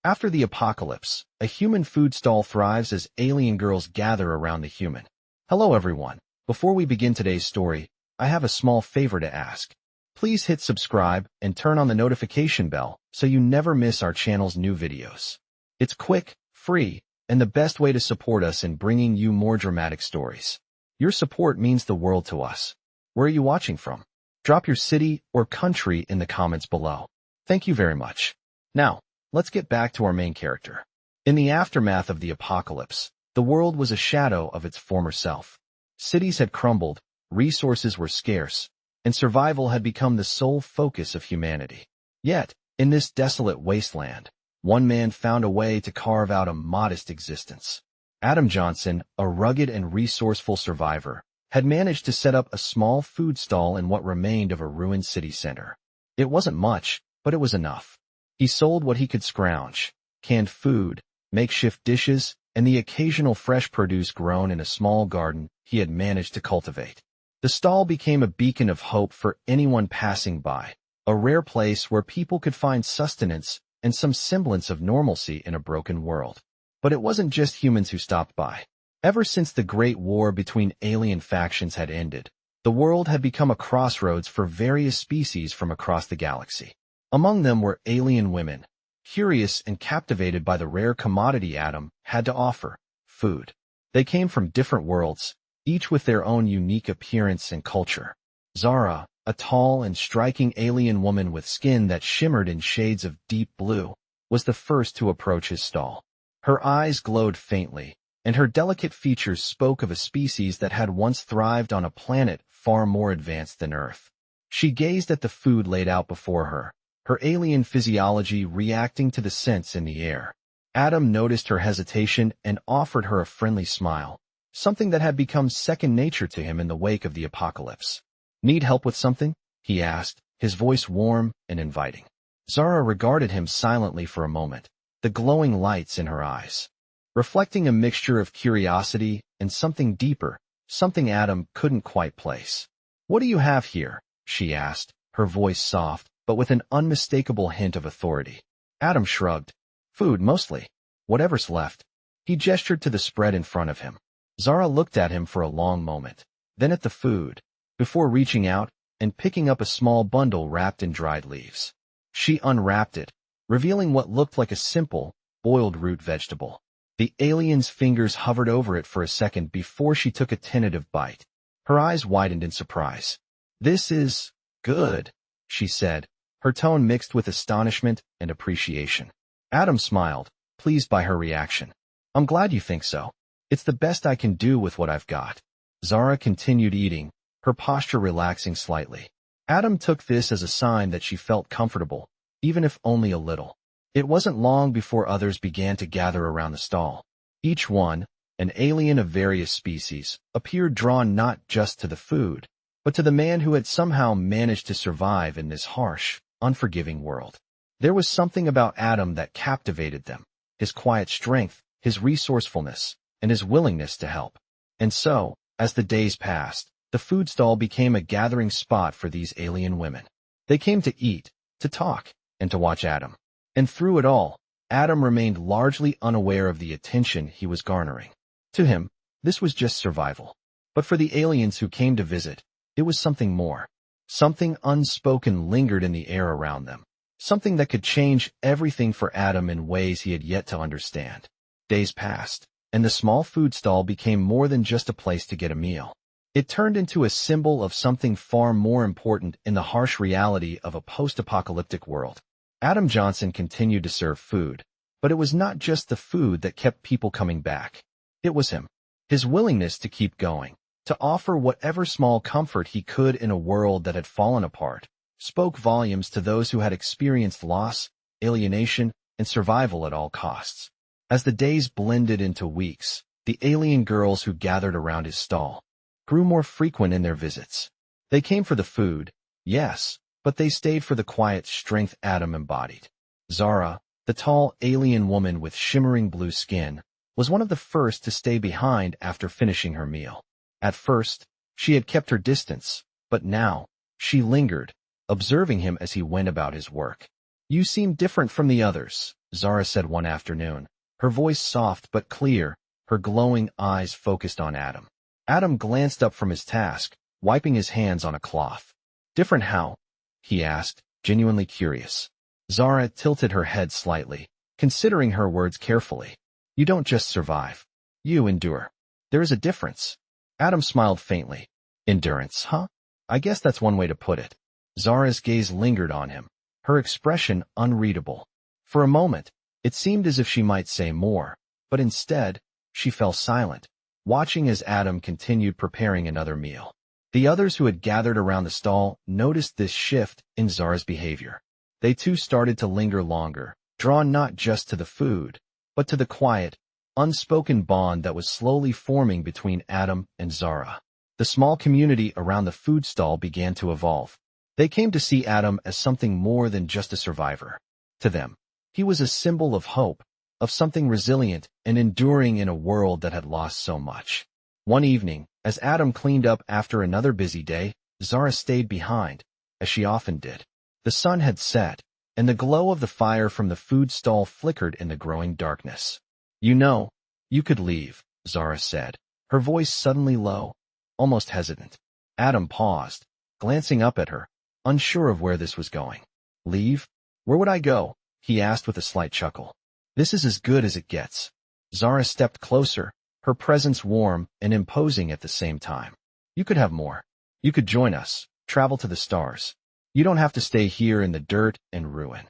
After the apocalypse, a human food stall thrives as alien girls gather around the human. Hello everyone. Before we begin today's story, I have a small favor to ask. Please hit subscribe and turn on the notification bell so you never miss our channel's new videos. It's quick, free, and the best way to support us in bringing you more dramatic stories. Your support means the world to us. Where are you watching from? Drop your city or country in the comments below. Thank you very much. Now, let's get back to our main character. In the aftermath of the apocalypse, the world was a shadow of its former self. Cities had crumbled, resources were scarce, and survival had become the sole focus of humanity. Yet, in this desolate wasteland, one man found a way to carve out a modest existence. Adam Johnson, a rugged and resourceful survivor, had managed to set up a small food stall in what remained of a ruined city center. It wasn't much, but it was enough. He sold what he could scrounge: canned food, makeshift dishes, and the occasional fresh produce grown in a small garden he had managed to cultivate. The stall became a beacon of hope for anyone passing by, a rare place where people could find sustenance and some semblance of normalcy in a broken world. But it wasn't just humans who stopped by. Ever since the Great War between alien factions had ended, the world had become a crossroads for various species from across the galaxy. Among them were alien women, curious and captivated by the rare commodity Adam had to offer: food. They came from different worlds, each with their own unique appearance and culture. Zara, a tall and striking alien woman with skin that shimmered in shades of deep blue, was the first to approach his stall. Her eyes glowed faintly, and her delicate features spoke of a species that had once thrived on a planet far more advanced than Earth. She gazed at the food laid out before her, her alien physiology reacting to the scents in the air. Adam noticed her hesitation and offered her a friendly smile, something that had become second nature to him in the wake of the apocalypse. "Need help with something?" he asked, his voice warm and inviting. Zara regarded him silently for a moment, the glowing lights in her eyes, reflecting a mixture of curiosity and something deeper, something Adam couldn't quite place. "What do you have here?" she asked, her voice soft, but with an unmistakable hint of authority. Adam shrugged. "Food, mostly. Whatever's left." He gestured to the spread in front of him. Zara looked at him for a long moment, then at the food, before reaching out and picking up a small bundle wrapped in dried leaves. She unwrapped it, revealing what looked like a simple, boiled root vegetable. The alien's fingers hovered over it for a second before she took a tentative bite. Her eyes widened in surprise. "This is good," she said, her tone mixed with astonishment and appreciation. Adam smiled, pleased by her reaction. "I'm glad you think so. It's the best I can do with what I've got." Zara continued eating, her posture relaxing slightly. Adam took this as a sign that she felt comfortable, even if only a little. It wasn't long before others began to gather around the stall. Each one, an alien of various species, appeared drawn not just to the food, but to the man who had somehow managed to survive in this harsh, unforgiving world. There was something about Adam that captivated them: his quiet strength, his resourcefulness, and his willingness to help. And so, as the days passed, the food stall became a gathering spot for these alien women. They came to eat, to talk, and to watch Adam. And through it all, Adam remained largely unaware of the attention he was garnering. To him, this was just survival. But for the aliens who came to visit, it was something more. Something unspoken lingered in the air around them. Something that could change everything for Adam in ways he had yet to understand. Days passed, and the small food stall became more than just a place to get a meal. It turned into a symbol of something far more important in the harsh reality of a post-apocalyptic world. Adam Johnson continued to serve food, but it was not just the food that kept people coming back. It was him. His willingness to keep going, to offer whatever small comfort he could in a world that had fallen apart, spoke volumes to those who had experienced loss, alienation, and survival at all costs. As the days blended into weeks, the alien girls who gathered around his stall grew more frequent in their visits. They came for the food, yes, but they stayed for the quiet strength Adam embodied. Zara, the tall alien woman with shimmering blue skin, was one of the first to stay behind after finishing her meal. At first, she had kept her distance, but now, she lingered, observing him as he went about his work. "You seem different from the others," Zara said one afternoon, her voice soft but clear, her glowing eyes focused on Adam. Adam glanced up from his task, wiping his hands on a cloth. Different how? He asked, genuinely curious. Zara tilted her head slightly, considering her words carefully. You don't just survive. You endure. There is a difference. Adam smiled faintly. Endurance, huh? I guess that's one way to put it. Zara's gaze lingered on him, her expression unreadable. For a moment, it seemed as if she might say more, but instead, she fell silent, watching as Adam continued preparing another meal. The others who had gathered around the stall noticed this shift in Zara's behavior. They too started to linger longer, drawn not just to the food, but to the quiet, unspoken bond that was slowly forming between Adam and Zara. The small community around the food stall began to evolve. They came to see Adam as something more than just a survivor. To them, he was a symbol of hope, of something resilient and enduring in a world that had lost so much. One evening, as Adam cleaned up after another busy day, Zara stayed behind, as she often did. The sun had set, and the glow of the fire from the food stall flickered in the growing darkness. You know, you could leave, Zara said, her voice suddenly low, almost hesitant. Adam paused, glancing up at her, unsure of where this was going. Leave? Where would I go? He asked with a slight chuckle. This is as good as it gets. Zara stepped closer, her presence warm and imposing at the same time. You could have more. You could join us, travel to the stars. You don't have to stay here in the dirt and ruin.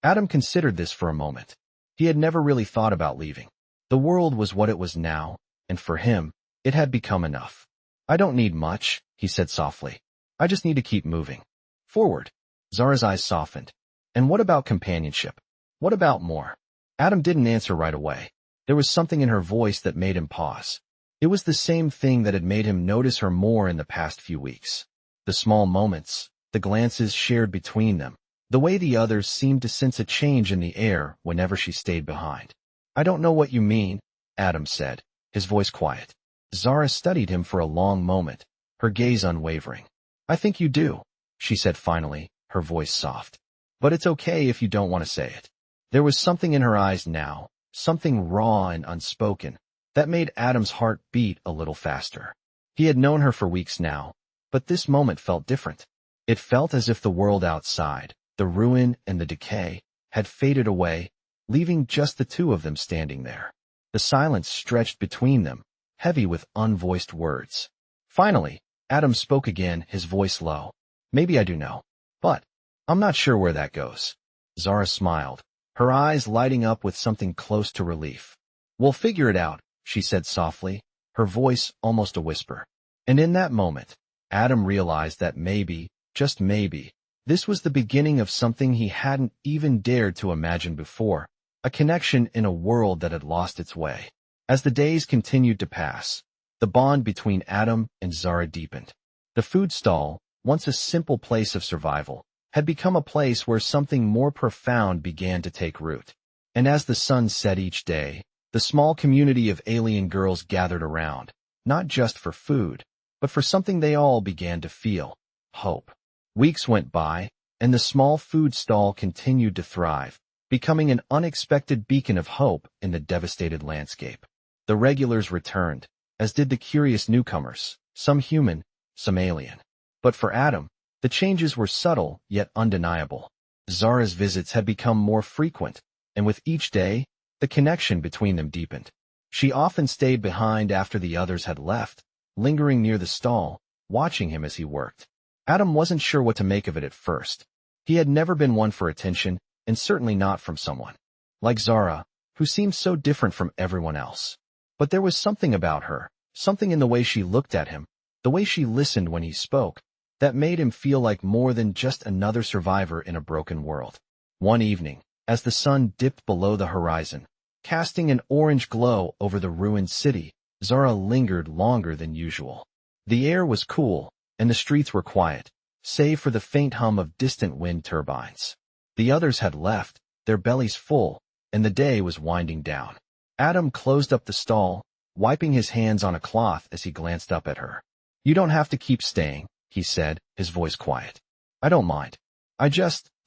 Adam considered this for a moment. He had never really thought about leaving. The world was what it was now, and for him, it had become enough. I don't need much, he said softly. I just need to keep moving. Forward. Zara's eyes softened. And what about companionship? What about more? Adam didn't answer right away. There was something in her voice that made him pause. It was the same thing that had made him notice her more in the past few weeks. The small moments, the glances shared between them, the way the others seemed to sense a change in the air whenever she stayed behind. I don't know what you mean, Adam said, his voice quiet. Zara studied him for a long moment, her gaze unwavering. I think you do, she said finally, her voice soft. But it's okay if you don't want to say it. There was something in her eyes now, something raw and unspoken, that made Adam's heart beat a little faster. He had known her for weeks now, but this moment felt different. It felt as if the world outside, the ruin and the decay, had faded away, leaving just the two of them standing there. The silence stretched between them, heavy with unvoiced words. Finally, Adam spoke again, his voice low. Maybe I do know, but I'm not sure where that goes. Zara smiled, her eyes lighting up with something close to relief. We'll figure it out, she said softly, her voice almost a whisper. And in that moment, Adam realized that maybe, just maybe, this was the beginning of something he hadn't even dared to imagine before, a connection in a world that had lost its way. As the days continued to pass, the bond between Adam and Zara deepened. The food stall, once a simple place of survival, had become a place where something more profound began to take root. And as the sun set each day, the small community of alien girls gathered around, not just for food, but for something they all began to feel: hope. Weeks went by, and the small food stall continued to thrive, becoming an unexpected beacon of hope in the devastated landscape. The regulars returned, as did the curious newcomers, some human, some alien. But for Adam, the changes were subtle yet undeniable. Zara's visits had become more frequent, and with each day, the connection between them deepened. She often stayed behind after the others had left, lingering near the stall, watching him as he worked. Adam wasn't sure what to make of it at first. He had never been one for attention, and certainly not from someone like Zara, who seemed so different from everyone else. But there was something about her, something in the way she looked at him, the way she listened when he spoke, that made him feel like more than just another survivor in a broken world. One evening, as the sun dipped below the horizon, casting an orange glow over the ruined city, Zara lingered longer than usual. The air was cool, and the streets were quiet, save for the faint hum of distant wind turbines. The others had left, their bellies full, and the day was winding down. Adam closed up the stall, wiping his hands on a cloth as he glanced up at her. You don't have to keep staying, he said, his voice quiet. I don't mind.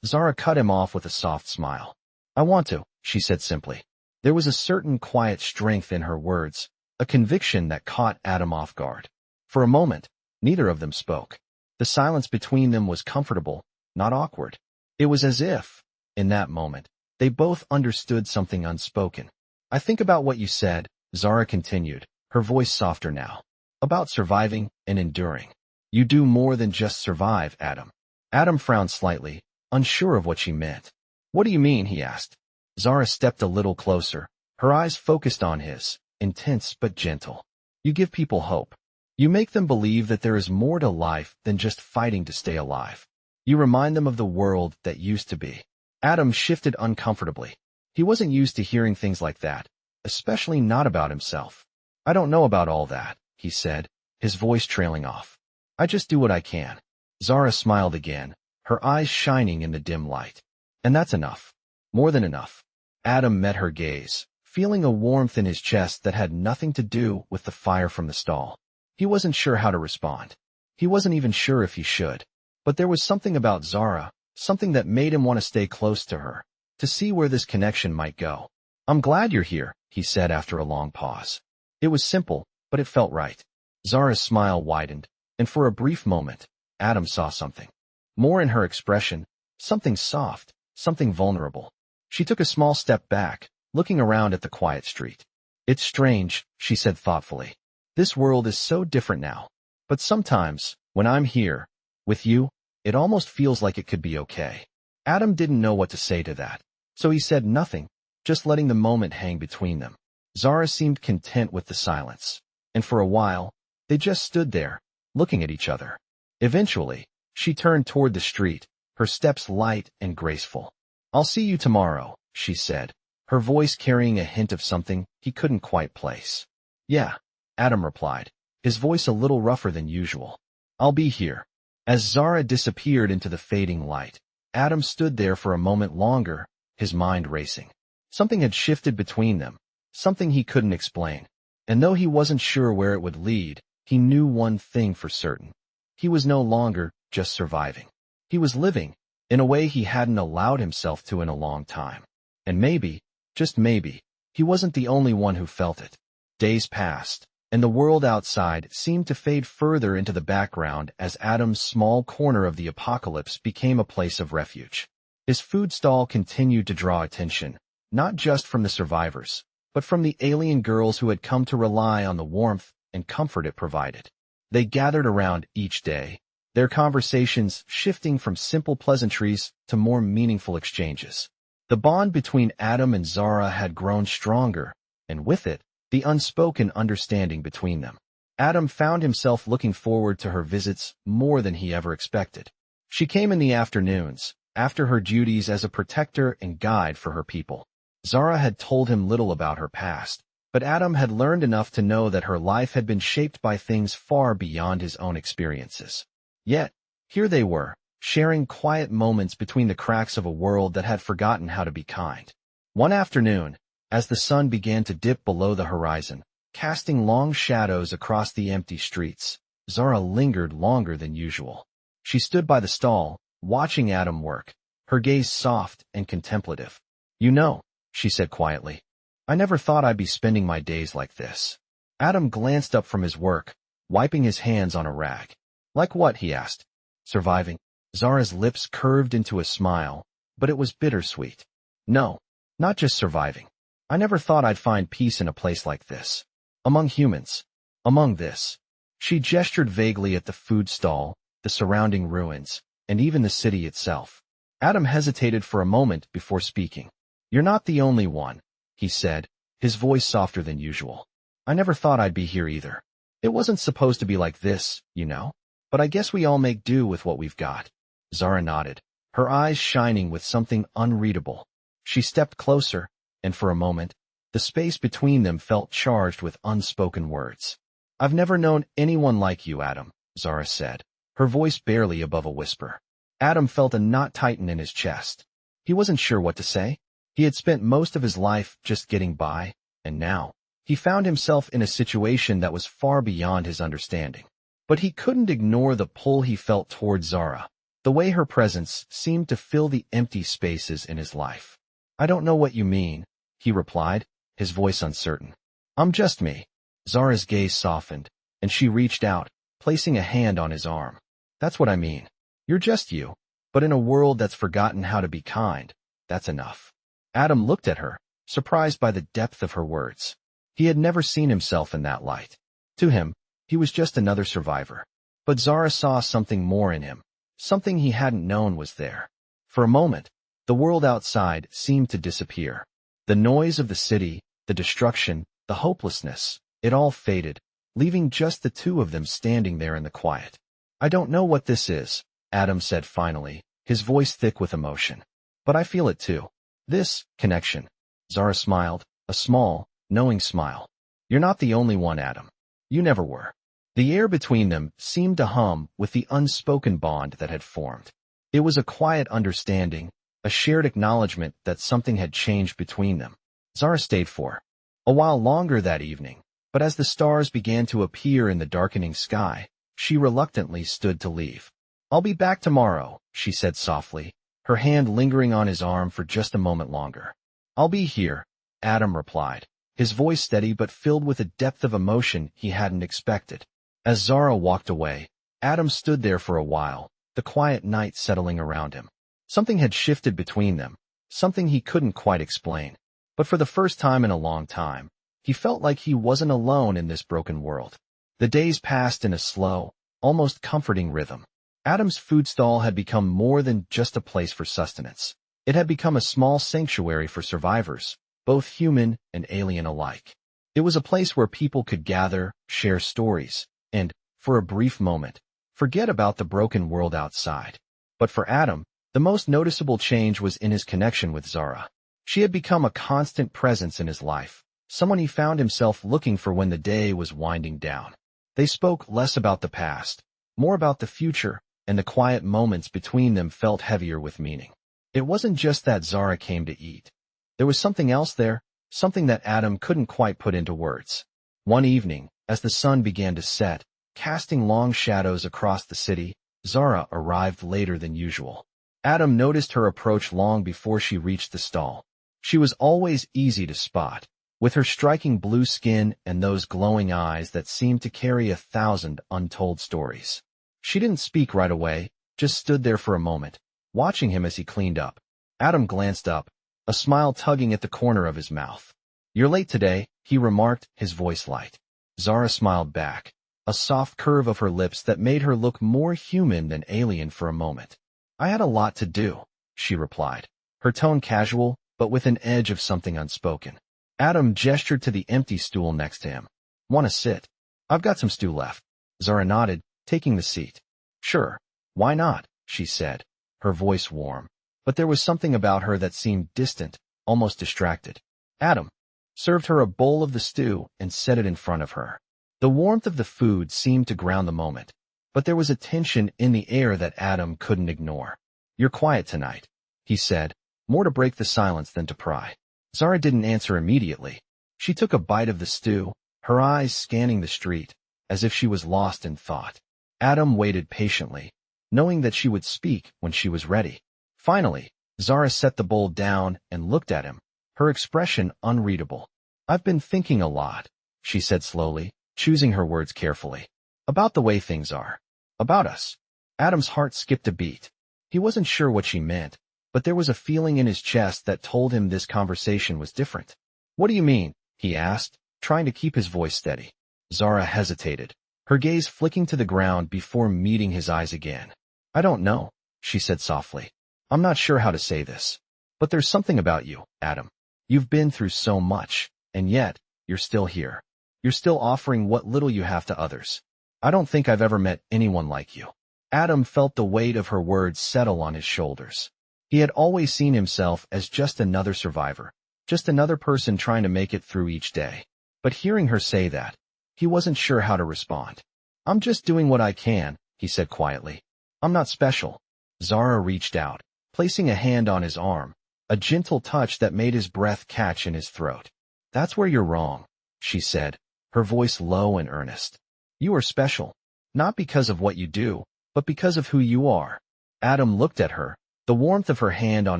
Zara cut him off with a soft smile. I want to. she said simply. There was a certain quiet strength in her words, a conviction that caught Adam off guard. For a moment, neither of them spoke. The silence between them was comfortable, not awkward. It was as if, in that moment, they both understood something unspoken. I think about what you said, Zara continued, her voice softer now. About surviving and enduring. You do more than just survive, Adam. Adam frowned slightly, unsure of what she meant. What do you mean? He asked. Zara stepped a little closer, her eyes focused on his, intense but gentle. You give people hope. You make them believe that there is more to life than just fighting to stay alive. You remind them of the world that used to be. Adam shifted uncomfortably. He wasn't used to hearing things like that, especially not about himself. I don't know about all that, he said, his voice trailing off. I just do what I can. Zara smiled again, her eyes shining in the dim light. And that's enough. More than enough. Adam met her gaze, feeling a warmth in his chest that had nothing to do with the fire from the stall. He wasn't sure how to respond. He wasn't even sure if he should. But there was something about Zara, something that made him want to stay close to her, to see where this connection might go. I'm glad you're here, he said after a long pause. It was simple, but it felt right. Zara's smile widened, and for a brief moment, Adam saw something. More in her expression, something soft, something vulnerable. She took a small step back, looking around at the quiet street. It's strange, she said thoughtfully. This world is so different now. But sometimes, when I'm here, with you, it almost feels like it could be okay. Adam didn't know what to say to that, so he said nothing, just letting the moment hang between them. Zara seemed content with the silence, and for a while, they just stood there, looking at each other. Eventually, she turned toward the street, her steps light and graceful. I'll see you tomorrow, she said, her voice carrying a hint of something he couldn't quite place. Yeah, Adam replied, his voice a little rougher than usual. I'll be here. As Zara disappeared into the fading light, Adam stood there for a moment longer, his mind racing. Something had shifted between them, something he couldn't explain. And though he wasn't sure where it would lead, he knew one thing for certain. He was no longer just surviving. He was living, in a way he hadn't allowed himself to in a long time. And maybe, just maybe, he wasn't the only one who felt it. Days passed, and the world outside seemed to fade further into the background as Adam's small corner of the apocalypse became a place of refuge. His food stall continued to draw attention, not just from the survivors, but from the alien girls who had come to rely on the warmth and comfort it provided. They gathered around each day, their conversations shifting from simple pleasantries to more meaningful exchanges. The bond between Adam and Zara had grown stronger, and with it, the unspoken understanding between them. Adam found himself looking forward to her visits more than he ever expected. She came in the afternoons, after her duties as a protector and guide for her people. Zara had told him little about her past, but Adam had learned enough to know that her life had been shaped by things far beyond his own experiences. Yet, here they were, sharing quiet moments between the cracks of a world that had forgotten how to be kind. One afternoon, as the sun began to dip below the horizon, casting long shadows across the empty streets, Zara lingered longer than usual. She stood by the stall, watching Adam work, her gaze soft and contemplative. You know, she said quietly, I never thought I'd be spending my days like this. Adam glanced up from his work, wiping his hands on a rag. Like what? He asked. Surviving. Zara's lips curved into a smile, but it was bittersweet. No, not just surviving. I never thought I'd find peace in a place like this. Among humans. Among this. She gestured vaguely at the food stall, the surrounding ruins, and even the city itself. Adam hesitated for a moment before speaking. You're not the only one, he said, his voice softer than usual. I never thought I'd be here either. It wasn't supposed to be like this, you know. But I guess we all make do with what we've got. Zara nodded, her eyes shining with something unreadable. She stepped closer, and for a moment, the space between them felt charged with unspoken words. I've never known anyone like you, Adam, Zara said, her voice barely above a whisper. Adam felt a knot tighten in his chest. He wasn't sure what to say. He had spent most of his life just getting by, and now, he found himself in a situation that was far beyond his understanding. But he couldn't ignore the pull he felt toward Zara, the way her presence seemed to fill the empty spaces in his life. I don't know what you mean, he replied, his voice uncertain. I'm just me. Zara's gaze softened, and she reached out, placing a hand on his arm. That's what I mean. You're just you. But in a world that's forgotten how to be kind, that's enough. Adam looked at her, surprised by the depth of her words. He had never seen himself in that light. To him, he was just another survivor. But Zara saw something more in him, something he hadn't known was there. For a moment, the world outside seemed to disappear. The noise of the city, the destruction, the hopelessness, it all faded, leaving just the two of them standing there in the quiet. I don't know what this is, Adam said finally, his voice thick with emotion. But I feel it too. This connection. Zara smiled, a small, knowing smile. You're not the only one, Adam. You never were. The air between them seemed to hum with the unspoken bond that had formed. It was a quiet understanding, a shared acknowledgement that something had changed between them. Zara stayed for a while longer that evening, but as the stars began to appear in the darkening sky, she reluctantly stood to leave. I'll be back tomorrow, she said softly, her hand lingering on his arm for just a moment longer. I'll be here, Adam replied, his voice steady but filled with a depth of emotion he hadn't expected. As Zara walked away, Adam stood there for a while, the quiet night settling around him. Something had shifted between them, something he couldn't quite explain. But for the first time in a long time, he felt like he wasn't alone in this broken world. The days passed in a slow, almost comforting rhythm. Adam's food stall had become more than just a place for sustenance. It had become a small sanctuary for survivors, both human and alien alike. It was a place where people could gather, share stories, and, for a brief moment, forget about the broken world outside. But for Adam, the most noticeable change was in his connection with Zara. She had become a constant presence in his life, someone he found himself looking for when the day was winding down. They spoke less about the past, more about the future, and the quiet moments between them felt heavier with meaning. It wasn't just that Zara came to eat. There was something else there, something that Adam couldn't quite put into words. One evening, as the sun began to set, casting long shadows across the city, Zara arrived later than usual. Adam noticed her approach long before she reached the stall. She was always easy to spot, with her striking blue skin and those glowing eyes that seemed to carry 1,000 untold stories. She didn't speak right away, just stood there for a moment, watching him as he cleaned up. Adam glanced up, a smile tugging at the corner of his mouth. You're late today, he remarked, his voice light. Zara smiled back, a soft curve of her lips that made her look more human than alien for a moment. I had a lot to do, she replied, her tone casual, but with an edge of something unspoken. Adam gestured to the empty stool next to him. Want to sit? I've got some stew left. Zara nodded, taking the seat. Sure, why not, she said, her voice warm. But there was something about her that seemed distant, almost distracted. Adam served her a bowl of the stew and set it in front of her. The warmth of the food seemed to ground the moment, but there was a tension in the air that Adam couldn't ignore. You're quiet tonight, he said, more to break the silence than to pry. Zara didn't answer immediately. She took a bite of the stew, her eyes scanning the street, as if she was lost in thought. Adam waited patiently, knowing that she would speak when she was ready. Finally, Zara set the bowl down and looked at him, her expression unreadable. I've been thinking a lot, she said slowly, choosing her words carefully. About the way things are. About us. Adam's heart skipped a beat. He wasn't sure what she meant, but there was a feeling in his chest that told him this conversation was different. What do you mean? He asked, trying to keep his voice steady. Zara hesitated, her gaze flicking to the ground before meeting his eyes again. I don't know, she said softly. I'm not sure how to say this. But there's something about you, Adam. You've been through so much, and yet, you're still here. You're still offering what little you have to others. I don't think I've ever met anyone like you. Adam felt the weight of her words settle on his shoulders. He had always seen himself as just another survivor, just another person trying to make it through each day. But hearing her say that, he wasn't sure how to respond. I'm just doing what I can, he said quietly. I'm not special. Zara reached out, placing a hand on his arm, a gentle touch that made his breath catch in his throat. That's where you're wrong, she said, her voice low and earnest. You are special, not because of what you do, but because of who you are. Adam looked at her, the warmth of her hand on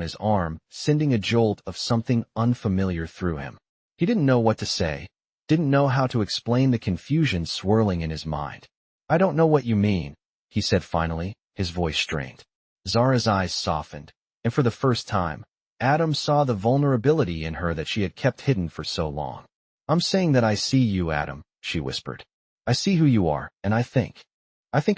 his arm sending a jolt of something unfamiliar through him. He didn't know what to say, didn't know how to explain the confusion swirling in his mind. "I don't know what you mean," he said finally, his voice strained. Zara's eyes softened, and for the first time, Adam saw the vulnerability in her that she had kept hidden for so long. "I'm saying that I see you, Adam," she whispered. "I see who you are, and I think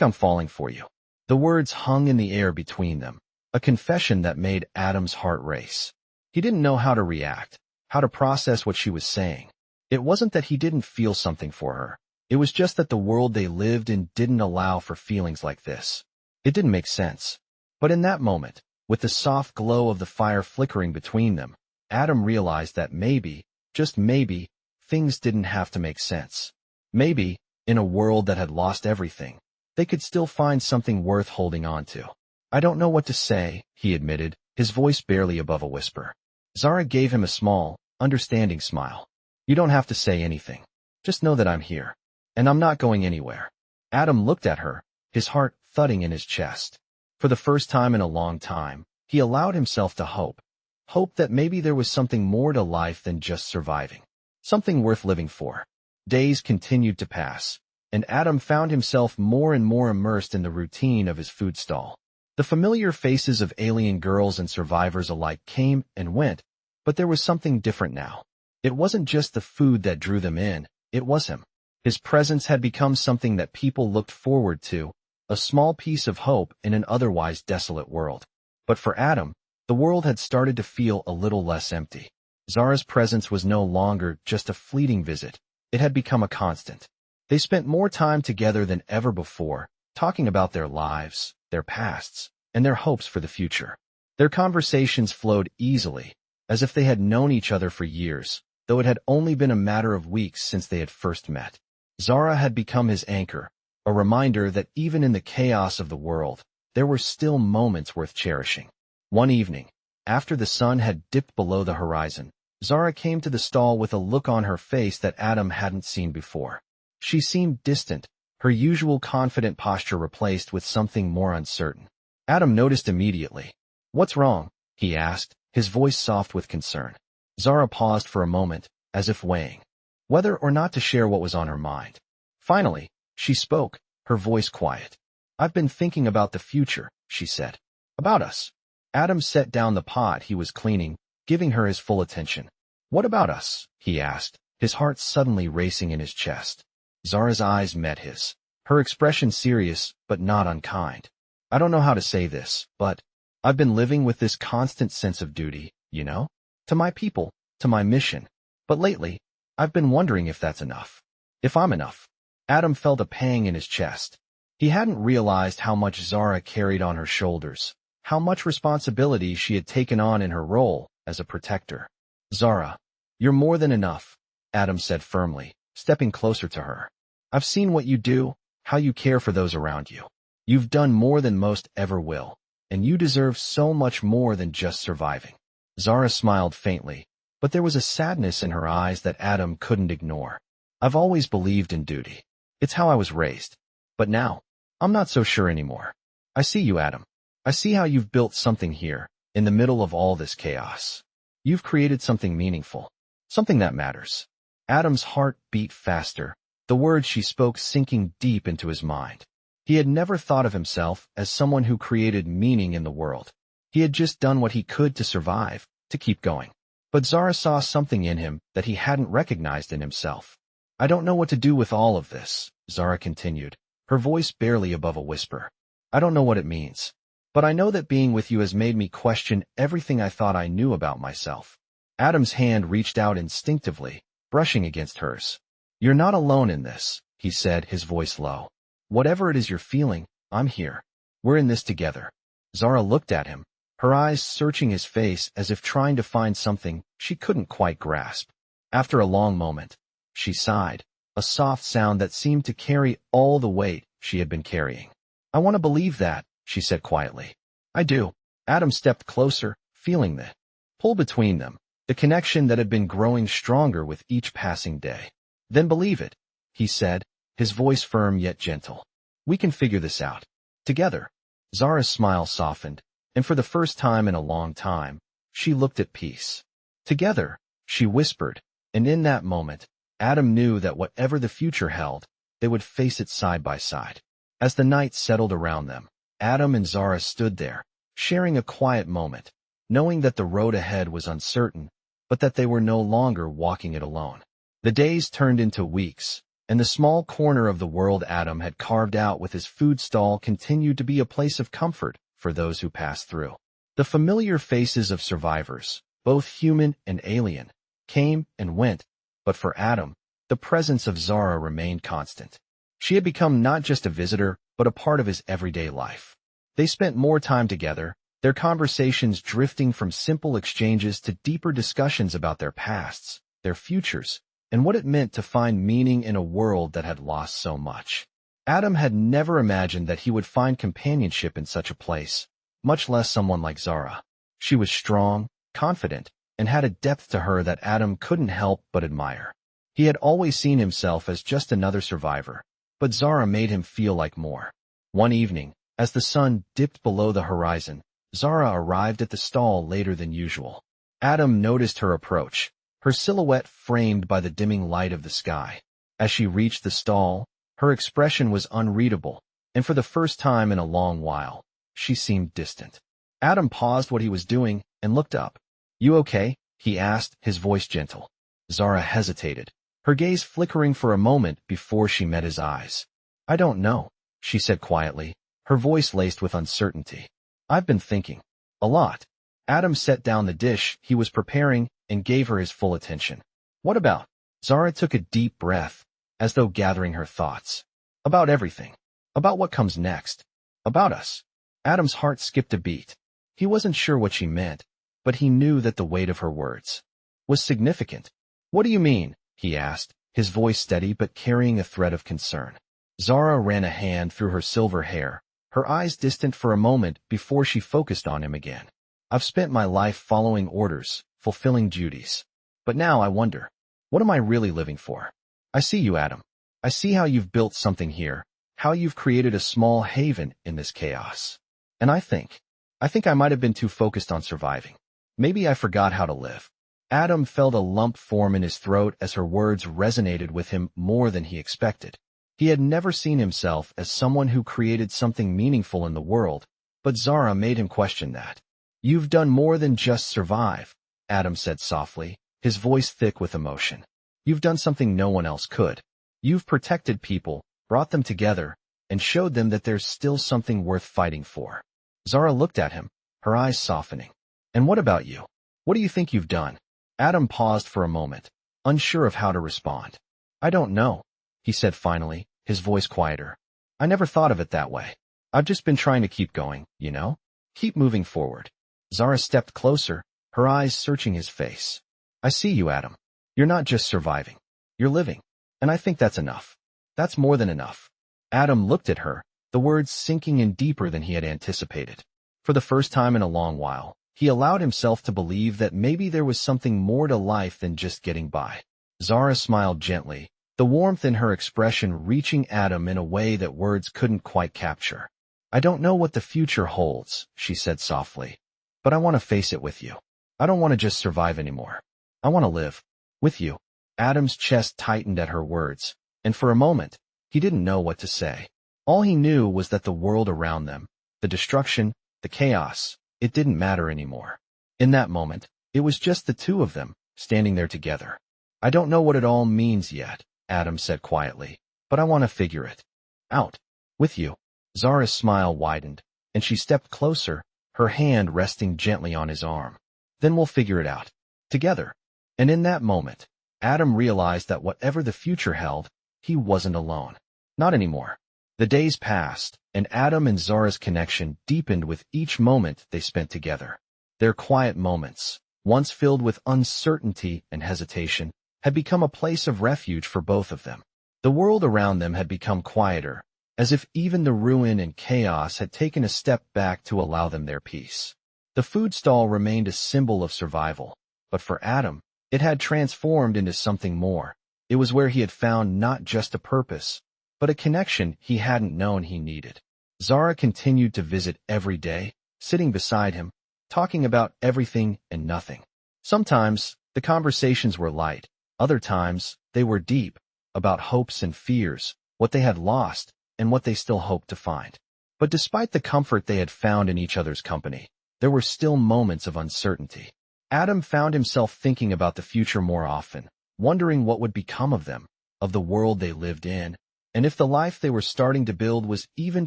I'm falling for you." The words hung in the air between them, a confession that made Adam's heart race. He didn't know how to react, how to process what she was saying. It wasn't that he didn't feel something for her. It was just that the world they lived in didn't allow for feelings like this. It didn't make sense. But in that moment, with the soft glow of the fire flickering between them, Adam realized that maybe, just maybe, things didn't have to make sense. Maybe, in a world that had lost everything, they could still find something worth holding on to. "I don't know what to say," he admitted, his voice barely above a whisper. Zara gave him a small, understanding smile. "You don't have to say anything. Just know that I'm here. And I'm not going anywhere." Adam looked at her, his heart thudding in his chest. For the first time in a long time, he allowed himself to hope. Hope that maybe there was something more to life than just surviving. Something worth living for. Days continued to pass, and Adam found himself more and more immersed in the routine of his food stall. The familiar faces of alien girls and survivors alike came and went, but there was something different now. It wasn't just the food that drew them in, it was him. His presence had become something that people looked forward to, a small piece of hope in an otherwise desolate world. But for Adam, the world had started to feel a little less empty. Zara's presence was no longer just a fleeting visit. It had become a constant. They spent more time together than ever before, talking about their lives, their pasts, and their hopes for the future. Their conversations flowed easily, as if they had known each other for years, though it had only been a matter of weeks since they had first met. Zara had become his anchor, a reminder that even in the chaos of the world, there were still moments worth cherishing. One evening, after the sun had dipped below the horizon, Zara came to the stall with a look on her face that Adam hadn't seen before. She seemed distant, her usual confident posture replaced with something more uncertain. Adam noticed immediately. "What's wrong?" he asked, his voice soft with concern. Zara paused for a moment, as if weighing whether or not to share what was on her mind. Finally, she spoke, her voice quiet. "I've been thinking about the future," she said. "About us." Adam set down the pot he was cleaning, giving her his full attention. "What about us?" he asked, his heart suddenly racing in his chest. Zara's eyes met his, her expression serious but not unkind. "I don't know how to say this, but I've been living with this constant sense of duty, you know? To my people, to my mission. But lately, I've been wondering if that's enough. If I'm enough." Adam felt a pang in his chest. He hadn't realized how much Zara carried on her shoulders, how much responsibility she had taken on in her role as a protector. "Zara, you're more than enough," Adam said firmly, stepping closer to her. "I've seen what you do, how you care for those around you. You've done more than most ever will, and you deserve so much more than just surviving." Zara smiled faintly, but there was a sadness in her eyes that Adam couldn't ignore. "I've always believed in duty. It's how I was raised. But now, I'm not so sure anymore. I see you, Adam. I see how you've built something here, in the middle of all this chaos. You've created something meaningful, something that matters." Adam's heart beat faster, the words she spoke sinking deep into his mind. He had never thought of himself as someone who created meaning in the world. He had just done what he could to survive, to keep going. But Zara saw something in him that he hadn't recognized in himself. "I don't know what to do with all of this," Zara continued, her voice barely above a whisper. "I don't know what it means. But I know that being with you has made me question everything I thought I knew about myself." Adam's hand reached out instinctively, brushing against hers. "You're not alone in this," he said, his voice low. "Whatever it is you're feeling, I'm here. We're in this together." Zara looked at him, her eyes searching his face as if trying to find something she couldn't quite grasp. After a long moment, she sighed, a soft sound that seemed to carry all the weight she had been carrying. "I want to believe that," she said quietly. "I do." Adam stepped closer, feeling the pull between them, the connection that had been growing stronger with each passing day. "Then believe it," he said, his voice firm yet gentle. "We can figure this out. Together." Zara's smile softened, and for the first time in a long time, she looked at peace. Together, she whispered, and in that moment, Adam knew that whatever the future held, they would face it side by side. As the night settled around them, Adam and Zara stood there, sharing a quiet moment, knowing that the road ahead was uncertain, but that they were no longer walking it alone. The days turned into weeks, and the small corner of the world Adam had carved out with his food stall continued to be a place of comfort for those who passed through. The familiar faces of survivors, both human and alien, came and went, but for Adam, the presence of Zara remained constant. She had become not just a visitor, but a part of his everyday life. They spent more time together, their conversations drifting from simple exchanges to deeper discussions about their pasts, their futures, and what it meant to find meaning in a world that had lost so much. Adam had never imagined that he would find companionship in such a place, much less someone like Zara. She was strong, confident, and had a depth to her that Adam couldn't help but admire. He had always seen himself as just another survivor, but Zara made him feel like more. One evening, as the sun dipped below the horizon, Zara arrived at the stall later than usual. Adam noticed her approach, her silhouette framed by the dimming light of the sky. As she reached the stall, her expression was unreadable, and for the first time in a long while, she seemed distant. Adam paused what he was doing and looked up. "You okay?" he asked, his voice gentle. Zara hesitated, her gaze flickering for a moment before she met his eyes. "I don't know," she said quietly, her voice laced with uncertainty. "I've been thinking. A lot." Adam set down the dish he was preparing and gave her his full attention. "What about?" Zara took a deep breath, as though gathering her thoughts. "About everything. About what comes next. About us." Adam's heart skipped a beat. He wasn't sure what she meant, but he knew that the weight of her words was significant. "What do you mean?" he asked, his voice steady but carrying a thread of concern. Zara ran a hand through her silver hair, her eyes distant for a moment before she focused on him again. "I've spent my life following orders, fulfilling duties. But now I wonder, what am I really living for? I see you, Adam. I see how you've built something here, how you've created a small haven in this chaos. And I think I might have been too focused on surviving. Maybe I forgot how to live." Adam felt a lump form in his throat as her words resonated with him more than he expected. He had never seen himself as someone who created something meaningful in the world, but Zara made him question that. "You've done more than just survive," Adam said softly, his voice thick with emotion. "You've done something no one else could. You've protected people, brought them together, and showed them that there's still something worth fighting for." Zara looked at him, her eyes softening. "And what about you? What do you think you've done?" Adam paused for a moment, unsure of how to respond. "I don't know," he said finally, his voice quieter. "I never thought of it that way. I've just been trying to keep going, you know? Keep moving forward." Zara stepped closer, her eyes searching his face. "I see you, Adam. You're not just surviving. You're living. And I think that's enough. That's more than enough." Adam looked at her, the words sinking in deeper than he had anticipated. For the first time in a long while, he allowed himself to believe that maybe there was something more to life than just getting by. Zara smiled gently, the warmth in her expression reaching Adam in a way that words couldn't quite capture. "I don't know what the future holds," she said softly, "but I want to face it with you. I don't want to just survive anymore. I want to live. With you." Adam's chest tightened at her words, and for a moment, he didn't know what to say. All he knew was that the world around them, the destruction, the chaos, it didn't matter anymore. In that moment, it was just the two of them, standing there together. "I don't know what it all means yet," Adam said quietly, "but I want to figure it out. With you." Zara's smile widened, and she stepped closer, her hand resting gently on his arm. "Then we'll figure it out. Together." And in that moment, Adam realized that whatever the future held, he wasn't alone. Not anymore. The days passed, and Adam and Zara's connection deepened with each moment they spent together. Their quiet moments, once filled with uncertainty and hesitation, had become a place of refuge for both of them. The world around them had become quieter, as if even the ruin and chaos had taken a step back to allow them their peace. The food stall remained a symbol of survival, but for Adam, it had transformed into something more. It was where he had found not just a purpose, but a connection he hadn't known he needed. Zara continued to visit every day, sitting beside him, talking about everything and nothing. Sometimes, the conversations were light. Other times, they were deep, about hopes and fears, what they had lost, and what they still hoped to find. But despite the comfort they had found in each other's company, there were still moments of uncertainty. Adam found himself thinking about the future more often, wondering what would become of them, of the world they lived in, and if the life they were starting to build was even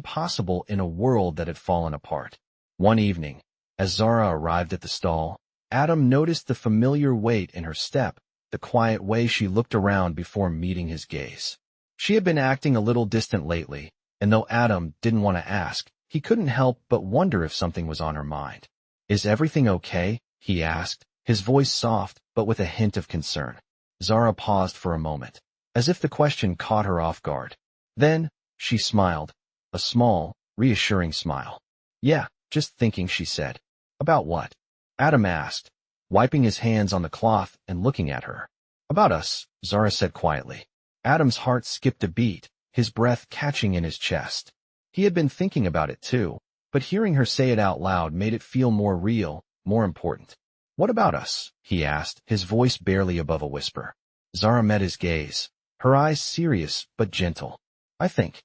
possible in a world that had fallen apart. One evening, as Zara arrived at the stall, Adam noticed the familiar weight in her step, the quiet way she looked around before meeting his gaze. She had been acting a little distant lately, and though Adam didn't want to ask, he couldn't help but wonder if something was on her mind. "Is everything okay?" he asked, his voice soft but with a hint of concern. Zara paused for a moment, as if the question caught her off guard. Then, she smiled, a small, reassuring smile. "Yeah, just thinking," she said. "About what?" Adam asked, wiping his hands on the cloth and looking at her. "About us," Zara said quietly. Adam's heart skipped a beat, his breath catching in his chest. He had been thinking about it too, but hearing her say it out loud made it feel more real, more important. "What about us?" he asked, his voice barely above a whisper. Zara met his gaze, her eyes serious but gentle. I think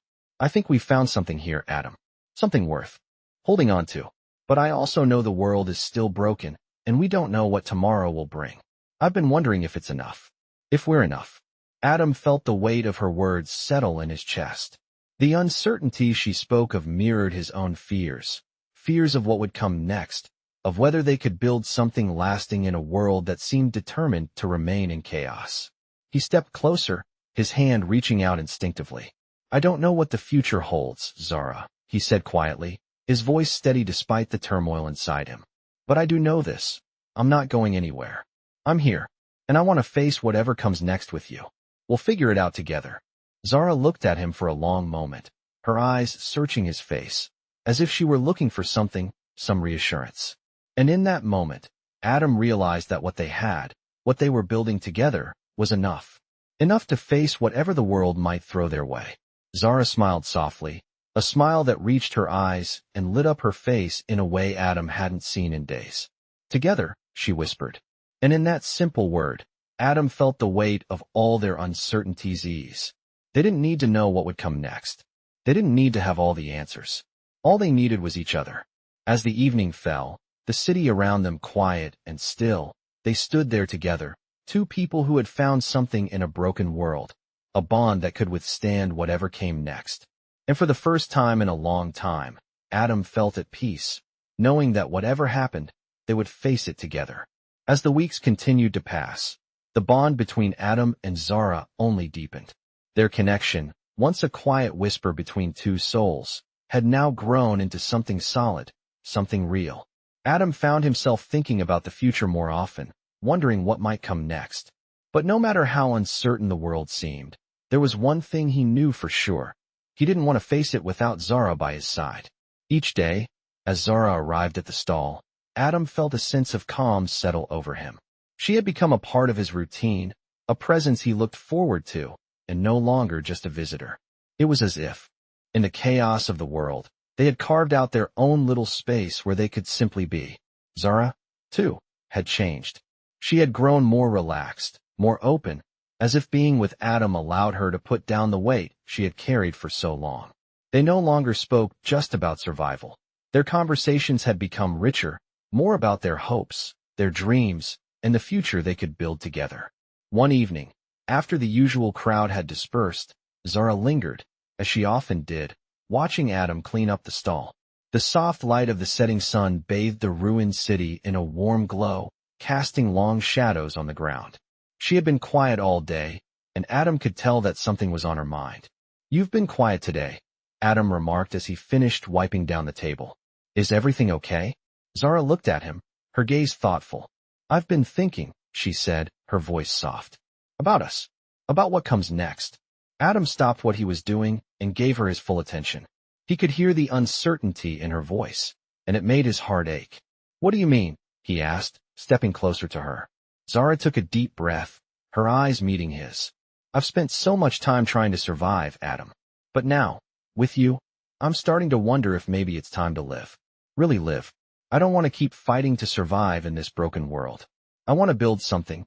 we found something here, Adam. Something worth holding on to. But I also know the world is still broken, and we don't know what tomorrow will bring. I've been wondering if it's enough. If we're enough." Adam felt the weight of her words settle in his chest. The uncertainty she spoke of mirrored his own fears. Fears of what would come next, of whether they could build something lasting in a world that seemed determined to remain in chaos. He stepped closer, his hand reaching out instinctively. "I don't know what the future holds, Zara," he said quietly, his voice steady despite the turmoil inside him. "But I do know this. I'm not going anywhere. I'm here, and I want to face whatever comes next with you. We'll figure it out together." Zara looked at him for a long moment, her eyes searching his face, as if she were looking for something, some reassurance. And in that moment, Adam realized that what they had, what they were building together, was enough. Enough to face whatever the world might throw their way. Zara smiled softly, a smile that reached her eyes and lit up her face in a way Adam hadn't seen in days. "Together," she whispered. And in that simple word, Adam felt the weight of all their uncertainties ease. They didn't need to know what would come next. They didn't need to have all the answers. All they needed was each other. As the evening fell, the city around them quiet and still, they stood there together, two people who had found something in a broken world, a bond that could withstand whatever came next. And for the first time in a long time, Adam felt at peace, knowing that whatever happened, they would face it together. As the weeks continued to pass, the bond between Adam and Zara only deepened. Their connection, once a quiet whisper between two souls, had now grown into something solid, something real. Adam found himself thinking about the future more often, wondering what might come next. But no matter how uncertain the world seemed, there was one thing he knew for sure. He didn't want to face it without Zara by his side. Each day, as Zara arrived at the stall, Adam felt a sense of calm settle over him. She had become a part of his routine, a presence he looked forward to, and no longer just a visitor. It was as if, in the chaos of the world, they had carved out their own little space where they could simply be. Zara, too, had changed. She had grown more relaxed, more open, as if being with Adam allowed her to put down the weight she had carried for so long. They no longer spoke just about survival. Their conversations had become richer, more about their hopes, their dreams, and the future they could build together. One evening, after the usual crowd had dispersed, Zara lingered, as she often did, watching Adam clean up the stall. The soft light of the setting sun bathed the ruined city in a warm glow, casting long shadows on the ground. She had been quiet all day, and Adam could tell that something was on her mind. "You've been quiet today," Adam remarked as he finished wiping down the table. "Is everything okay?" Zara looked at him, her gaze thoughtful. "I've been thinking," she said, her voice soft. "About us. About what comes next." Adam stopped what he was doing and gave her his full attention. He could hear the uncertainty in her voice, and it made his heart ache. "What do you mean?" he asked, stepping closer to her. Zara took a deep breath, her eyes meeting his. "I've spent so much time trying to survive, Adam. But now, with you, I'm starting to wonder if maybe it's time to live. Really live." I don't want to keep fighting to survive in this broken world. I want to build something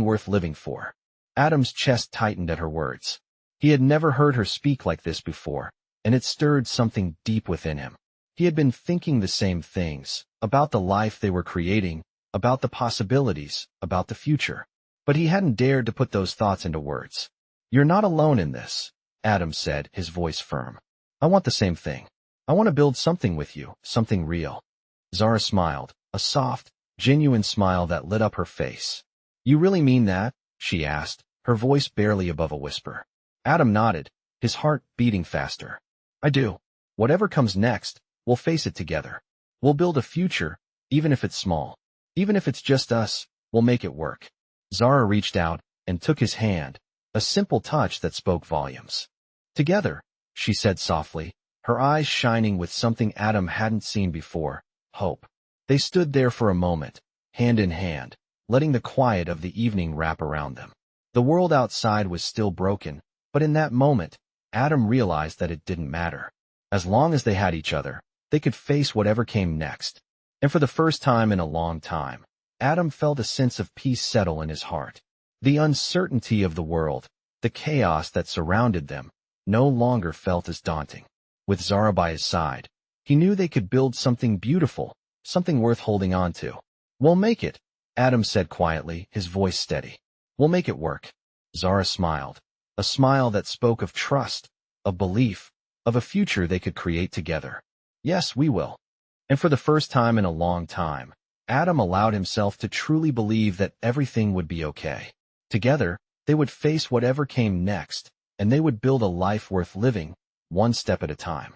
worth living for. Adam's chest tightened at her words. He had never heard her speak like this before, and it stirred something deep within him. He had been thinking the same things, about the life they were creating, about the possibilities, about the future. But he hadn't dared to put those thoughts into words. You're not alone in this, Adam said, his voice firm. I want the same thing. I want to build something with you, something real. Zara smiled, a soft, genuine smile that lit up her face. You really mean that? She asked, her voice barely above a whisper. Adam nodded, his heart beating faster. I do. Whatever comes next, we'll face it together. We'll build a future, even if it's small. Even if it's just us, we'll make it work. Zara reached out and took his hand, a simple touch that spoke volumes. Together, she said softly, her eyes shining with something Adam hadn't seen before, hope. They stood there for a moment, hand in hand, letting the quiet of the evening wrap around them. The world outside was still broken, but in that moment, Adam realized that it didn't matter. As long as they had each other, they could face whatever came next. And for the first time in a long time, Adam felt a sense of peace settle in his heart. The uncertainty of the world, the chaos that surrounded them, no longer felt as daunting. With Zara by his side, he knew they could build something beautiful, something worth holding on to. We'll make it, Adam said quietly, his voice steady. We'll make it work. Zara smiled, a smile that spoke of trust, of belief, of a future they could create together. Yes, we will. And for the first time in a long time, Adam allowed himself to truly believe that everything would be okay. Together, they would face whatever came next, and they would build a life worth living, one step at a time.